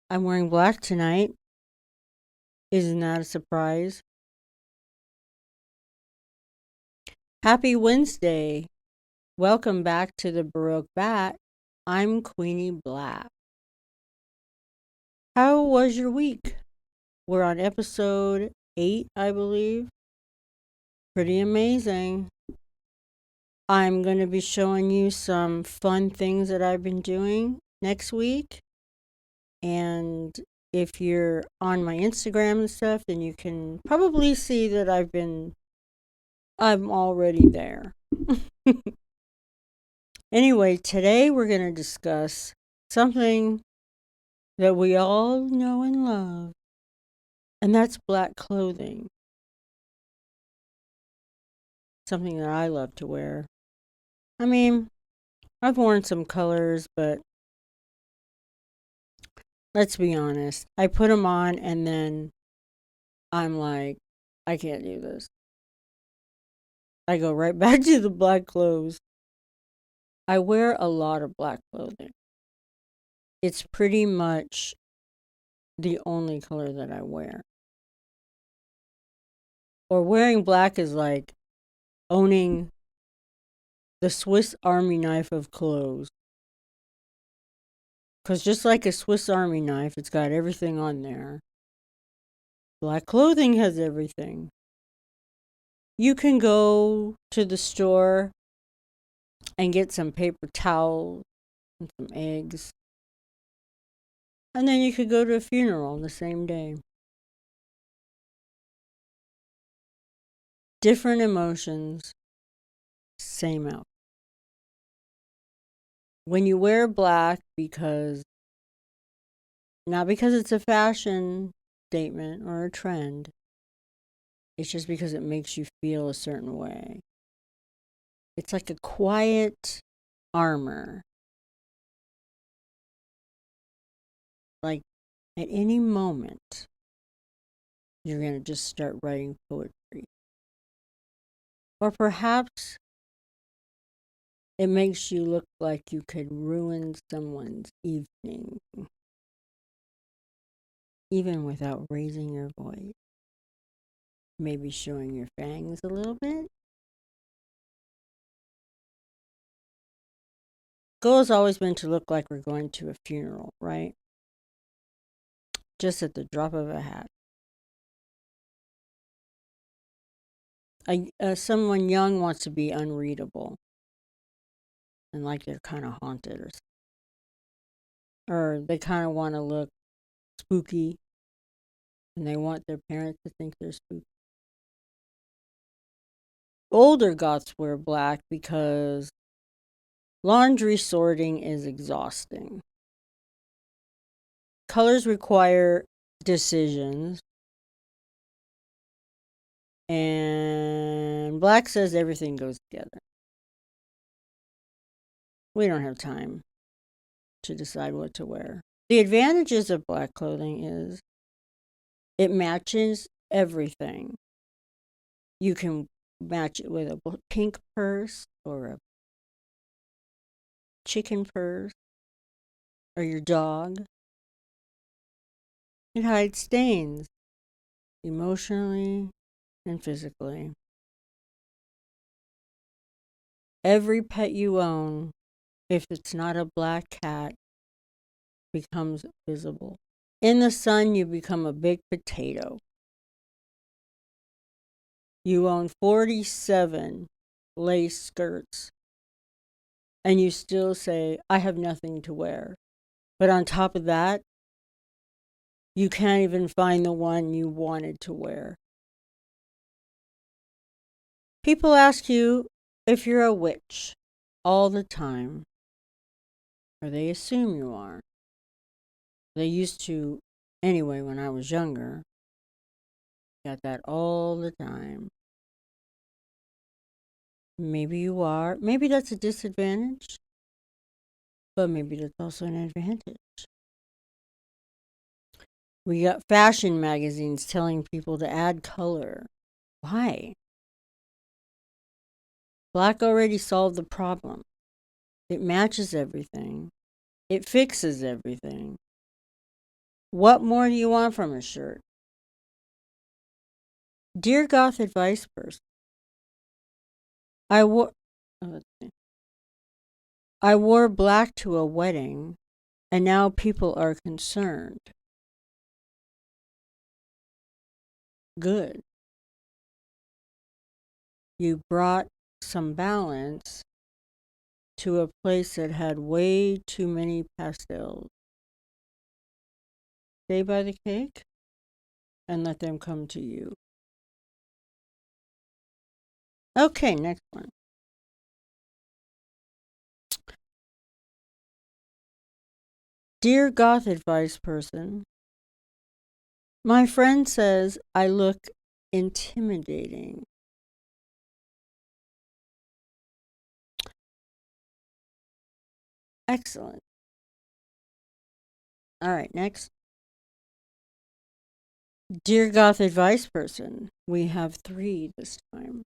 I'm wearing black tonight. Isn't that a surprise? Happy Wednesday. Welcome back to the Baroque Bat. I'm Queenie Black. How was your week? We're on episode 8, I believe. Pretty amazing. I'm going to be showing you some fun things that I've been doing next week. And if you're on my Instagram and stuff, then you can probably see that I'm already there. Anyway, today we're going to discuss something that we all know and love, and that's black clothing. Something that I love to wear. I mean, I've worn some colors, but let's be honest. I put them on and then I'm like, I can't do this. I go right back to the black clothes. I wear a lot of black clothing. It's pretty much the only color that I wear. Or wearing black is like owning the Swiss Army knife of clothes. Because just like a Swiss Army knife, it's got everything on there. Black clothing has everything. You can go to the store and get some paper towels and some eggs. And then you could go to a funeral the same day. Different emotions, same outfit. When you wear black not because it's a fashion statement or a trend, it's just because it makes you feel a certain way. It's like a quiet armor. Like at any moment, you're going to just start writing poetry. Or perhaps it makes you look like you could ruin someone's evening, even without raising your voice. Maybe showing your fangs a little bit. Goal has always been to look like we're going to a funeral, right? Just at the drop of a hat. Someone young wants to be unreadable and like they're kind of haunted or they kind of want to look spooky and they want their parents to think they're spooky. Older Goths wear black because laundry sorting is exhausting. Colors require decisions. And black says everything goes together. We don't have time to decide what to wear. The advantages of black clothing is it matches everything. You can match it with a pink purse or a chicken purse or your dog. It hides stains emotionally and physically. Every pet you own, if it's not a black cat, becomes visible. In the sun, you become a big potato. You own 47 lace skirts, and you still say, I have nothing to wear. But on top of that, you can't even find the one you wanted to wear. People ask you if you're a witch all the time, or they assume you are. They used to, anyway, when I was younger. Got that all the time. Maybe you are. Maybe that's a disadvantage, but maybe that's also an advantage. We got fashion magazines telling people to add color. Why? Black already solved the problem. It matches everything. It fixes everything. What more do you want from a shirt? Dear Goth advice person, I wore oh, let's see. I wore black to a wedding, and now people are concerned. Good. You brought some balance to a place that had way too many pastels. Stay by the cake and let them come to you. Okay, next one. Dear Goth advice person, my friend says I look intimidating. Excellent. All right, next. Dear Goth advice person, we have 3 this time.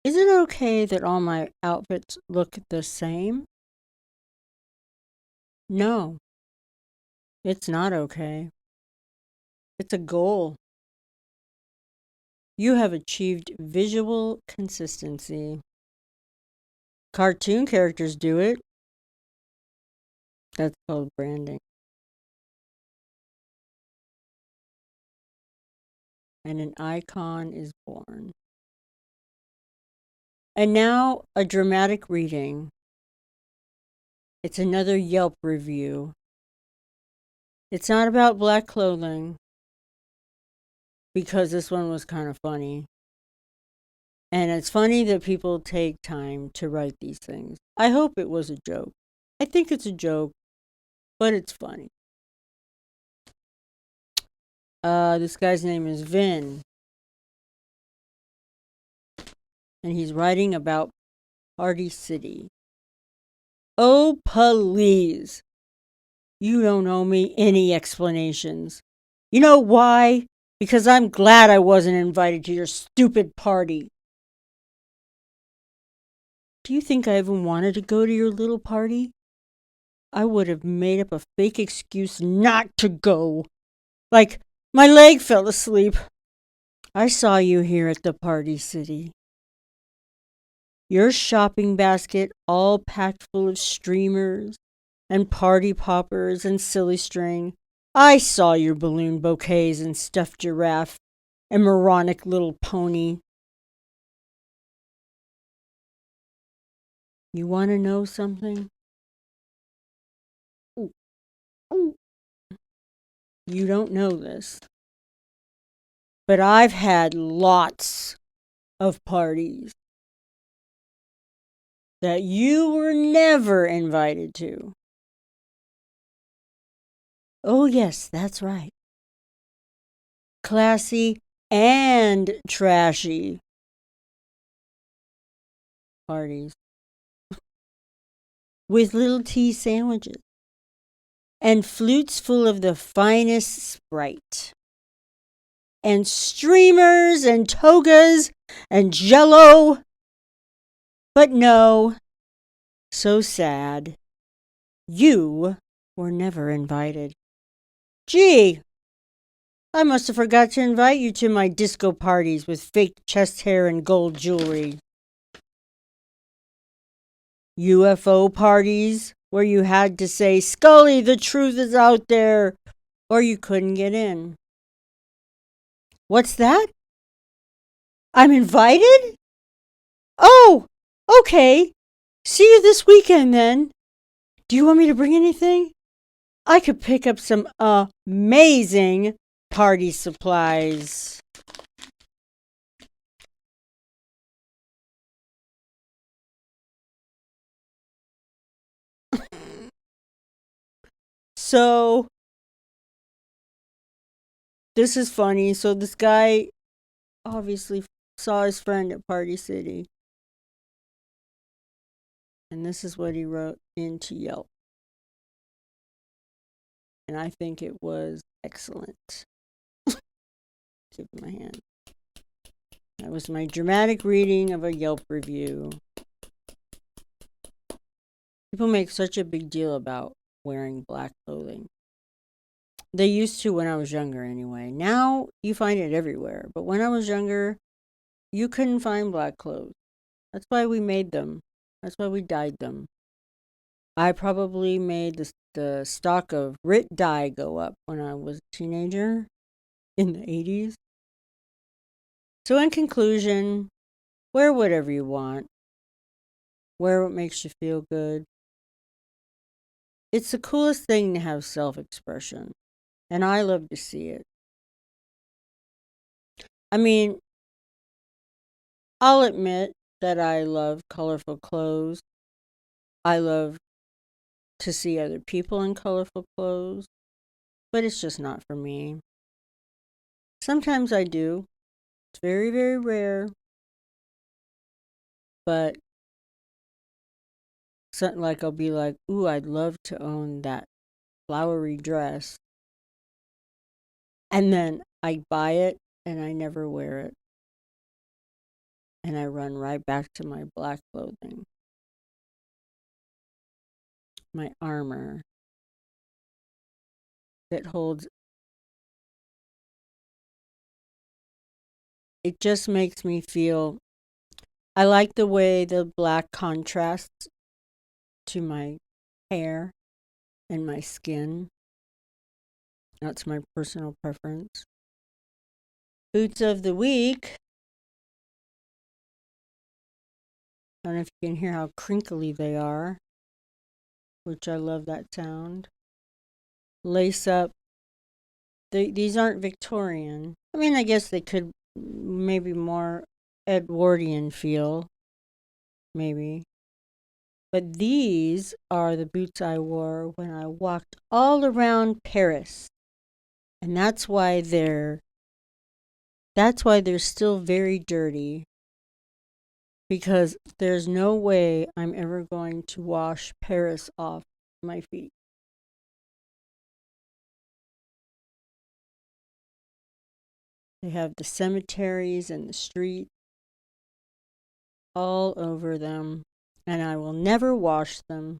Is it okay that all my outfits look the same? No, it's not okay. It's a goal. You have achieved visual consistency. Cartoon characters do it. That's called branding. And an icon is born. And now a dramatic reading. It's another Yelp review. It's not about black clothing, because this one was kind of funny. And it's funny that people take time to write these things. I hope it was a joke. I think it's a joke, but it's funny. This guy's name is Vin. And he's writing about Party City. Oh, please. You don't owe me any explanations. You know why? Because I'm glad I wasn't invited to your stupid party. Do you think I even wanted to go to your little party? I would have made up a fake excuse not to go. Like, my leg fell asleep. I saw you here at the Party City. Your shopping basket all packed full of streamers and party poppers and silly string. I saw your balloon bouquets and stuffed giraffe and moronic little pony. You want to know something? Ooh. Ooh. You don't know this, but I've had lots of parties that you were never invited to. Oh, yes, that's right. Classy and trashy parties with little tea sandwiches and flutes full of the finest Sprite and streamers and togas and jello. But no, so sad. You were never invited. Gee, I must have forgot to invite you to my disco parties with fake chest hair and gold jewelry. UFO parties where you had to say, Scully, the truth is out there, or you couldn't get in. What's that? I'm invited? Oh, okay. See you this weekend then. Do you want me to bring anything? I could pick up some amazing party supplies. So, this is funny. So, this guy obviously saw his friend at Party City. And this is what he wrote into Yelp. And I think it was excellent. Give him my hand. That was my dramatic reading of a Yelp review. People make such a big deal about wearing black clothing. They used to when I was younger anyway. Now you find it everywhere. But when I was younger, you couldn't find black clothes. That's why we made them. That's why we dyed them. I probably made the stock of RIT dye go up when I was a teenager in the 80s. So, in conclusion, wear whatever you want, wear what makes you feel good. It's the coolest thing to have self expression, and I love to see it. I mean, I'll admit that I love colorful clothes. I love to see other people in colorful clothes, but it's just not for me. Sometimes I do. It's very, very rare, but something like I'll be like, ooh, I'd love to own that flowery dress. And then I buy it and I never wear it. And I run right back to my black clothing, my armor that holds. It just makes me feel. I like the way the black contrasts to my hair and my skin. That's my personal preference. Boots of the week. I don't know if you can hear how crinkly they are, which I love that sound. Lace up. These aren't Victorian. I mean, I guess they could maybe more Edwardian feel, maybe. But these are the boots I wore when I walked all around Paris. And that's why they're still very dirty, because there's no way I'm ever going to wash Paris off my feet. They have the cemeteries and the street all over them, and I will never wash them.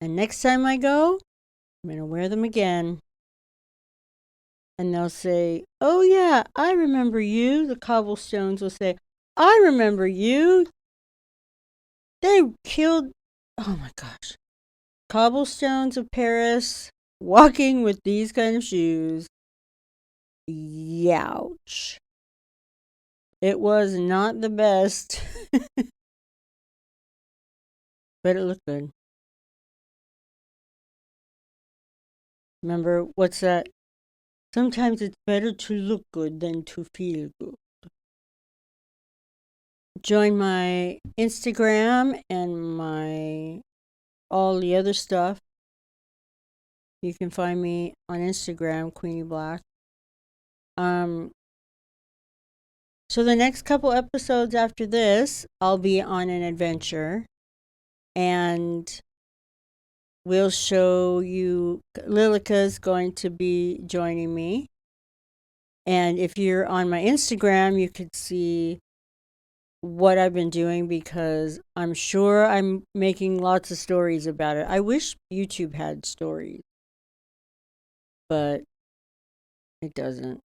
And next time I go, I'm going to wear them again. And they'll say, oh yeah, I remember you. The cobblestones will say, I remember you. They killed, oh my gosh, cobblestones of Paris, walking with these kind of shoes. Youch. It was not the best, but it looked good. Remember, what's that? Sometimes it's better to look good than to feel good. Join my Instagram and my all the other stuff. You can find me on Instagram, Queenie Black. So the next couple episodes after this, I'll be on an adventure, and we'll show you. Lilica's going to be joining me, and if you're on my Instagram, you could see what I've been doing, because I'm sure I'm making lots of stories about it. I wish YouTube had stories, but it doesn't.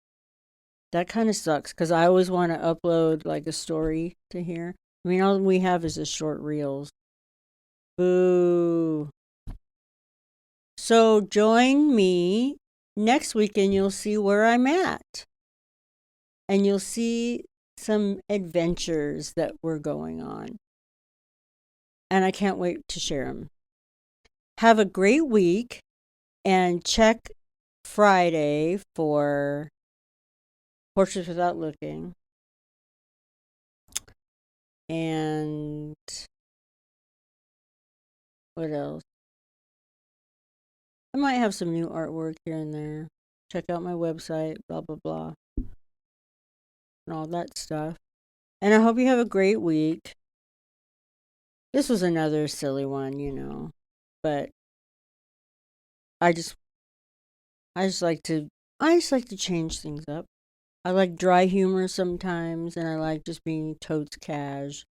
That kind of sucks, because I always want to upload like a story to here. I mean, all we have is the short reels. Boo. So join me next week and you'll see where I'm at. And you'll see some adventures that we're going on. And I can't wait to share them. Have a great week, and check Friday for Portraits Without Looking. And what else? I might have some new artwork here and there. Check out my website, blah, blah, blah, and all that stuff. And I hope you have a great week. This was another silly one, but I just like to change things up. I like dry humor sometimes, and I like just being totes cash,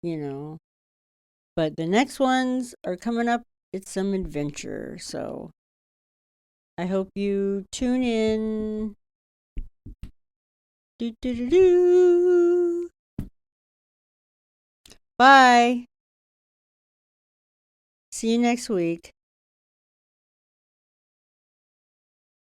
But the next ones are coming up it's some adventure. So I hope you tune in. Do, do, do, do. Bye. See you next week.